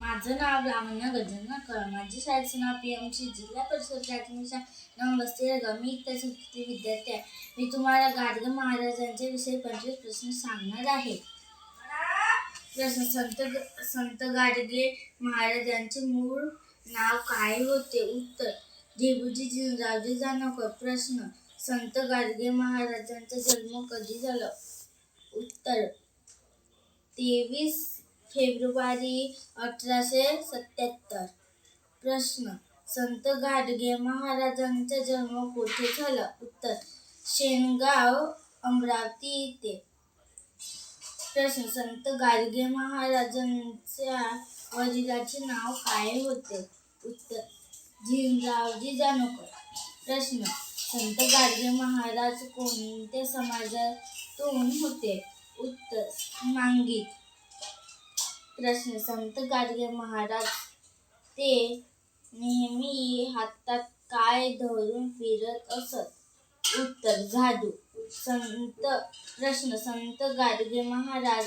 माझं नाव लावण्य गजानन. माझ्या शाळेचं नाव पीएमसी जिल्हा परिषद प्राथमिक शाळा नववस्ती. मी इयत्ता विद्यार्थी आहे. मी तुम्हाला गाडगे महाराजांच्या विषयी 25 प्रश्न सांगणार आहे. प्रश्न: संत गाडगे महाराजांचे मूळ नाव काय होते? उत्तर: झेबूजी जिनरावजी जानकर. प्रश्न: संत गाडगे महाराजांचा जन्म कधी झाला? उत्तर: 23 फेब्रुवारी 1877. प्रश्न: संत गाडगे महाराजांचा जन्म कोठे झाला? उत्तर: शेनगाव, अमरावती येथे. प्रश्न: संत गाडगे महाराजांच्या वडिलांचे नाव काय होते? उत्तर: जिनरावजी जानकर. प्रश्न: संत गाडगे महाराज कोणत्या समाजातून होते? उत्तर: मांगीत. प्रश्न: संत गाडगे महाराज ते नेहमी हातात काय धरून फिरत असत? उत्तर: झाडू. प्रश्न: संत गाडगे महाराज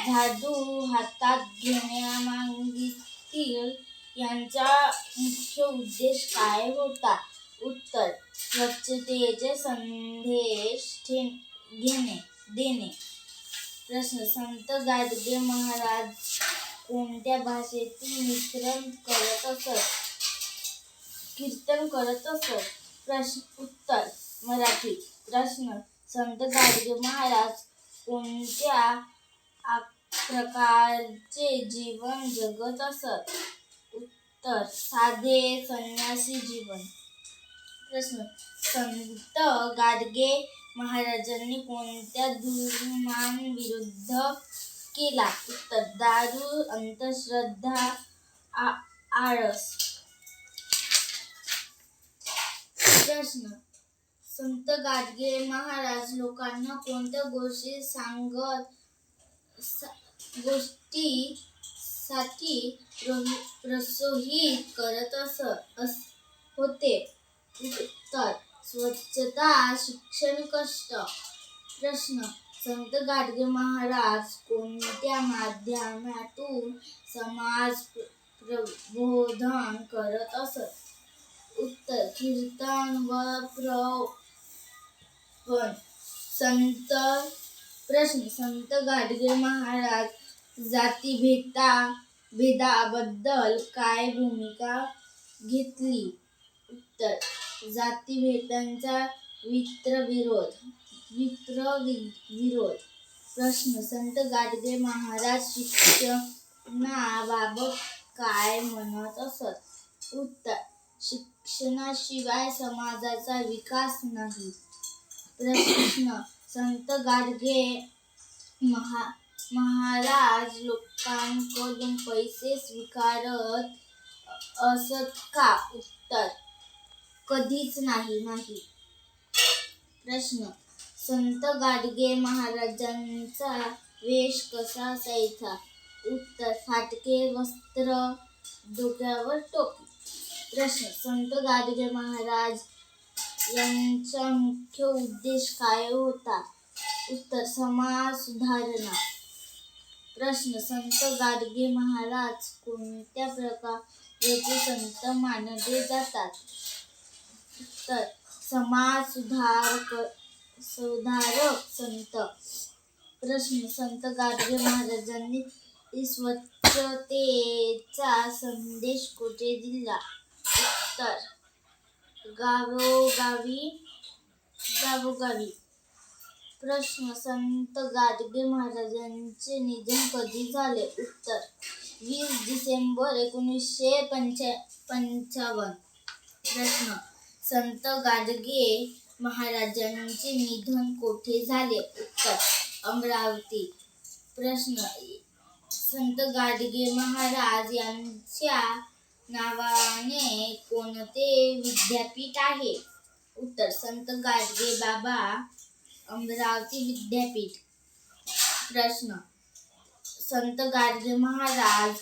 झाडू हातात घेण्यामागील यांचा मुख्य उद्देश काय होता? उत्तर: स्वच्छतेचा संदेश देणे. प्रश्न: संत गाडगे महाराज कोणत्या भाषेतील कीर्तन करत असत? उत्तर: मराठी. प्रश्न: संत गाडगे महाराज कोणत्या प्रकारचे जीवन जगत असत? उत्तर: साधे संन्यासी जीवन. प्रश्न: संत गाडगे महाराजांनी कोणत्या धर्माविरोध केला? उत्तर: दारू, अंधश्रद्धा, आळस. प्रश्न: संत गाडगे महाराज लोकांना कोणत्या गोष्टीसाठी प्रोत्साहित करत होते? उत्तर: स्वच्छता, शिक्षण, कष्ट. प्रश्न: संत गाडगे महाराज कोणत्या माध्यमातून समाज प्रबोधन करत असत? उत्तर: कीर्तन व प्रवचन. प्रश्न: संत गाडगे महाराज जातीभेदाबद्दल काय भूमिका घेतली? उत्तर: जातीभेदाचा विरोध. प्रश्न: संत गाडगे महाराज शिक्षणाबाबत काय म्हणत असत? उत्तर: शिक्षणाशिवाय समाजाचा विकास नाही. प्रश्न: संत गाडगे महाराज लोकांकडून पैसे स्वीकारत असत का? उत्तर: कधीच नाही. प्रश्न: संत गाडगे महाराजांचा वेश कसा असायचा? उत्तर: फाटके वस्त्र, डोक्यावर टोपी. प्रश्न: संत गाडगे महाराज यांचा मुख्य उद्देश काय होता? उत्तर: समाज सुधारणा. प्रश्न: संत गाडगे महाराज कोणत्या प्रकारचे संत मानले जातात? उत्तर: समाज सुधारक संत. प्रश्न: संत गाडगे महाराजांनी स्वच्छतेचा संदेश कोठे दिला? उत्तर: गावोगावी. प्रश्न: संत गाडगे महाराजांचे निधन कधी झाले? उत्तर: 20 डिसेंबर 1955. प्रश्न: संत गाडगे महाराजांचे निधन कोठे झाले? उत्तर: अमरावती. प्रश्न: संत गाडगे महाराज यांच्या नावाने कोणते विद्यापीठ आहे? उत्तर: संत गाडगे बाबा अमरावती विद्यापीठ. प्रश्न: संत गाडगे महाराज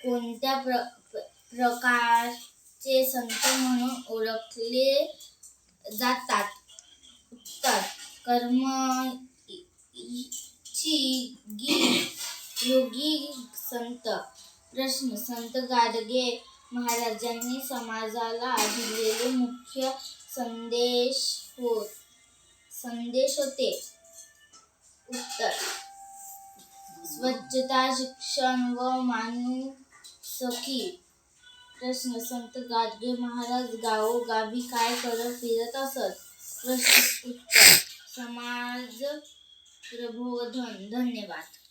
कोणत्या प्रकारचे संत म्हणून ओळखले जातात? उत्तर: कर्मयोगी संत. प्रश्न. संत गाडगे महाराजांनी समाजाला दिलेले मुख्य संदेश होते. उत्तर. स्वच्छता, शिक्षण व माणुसकी. प्रश्न. संत गाडगे महाराज गावोगावी काय करत फिरत असत? प्रश्न. उत्तर. समाज प्रबोधन. धन्यवाद.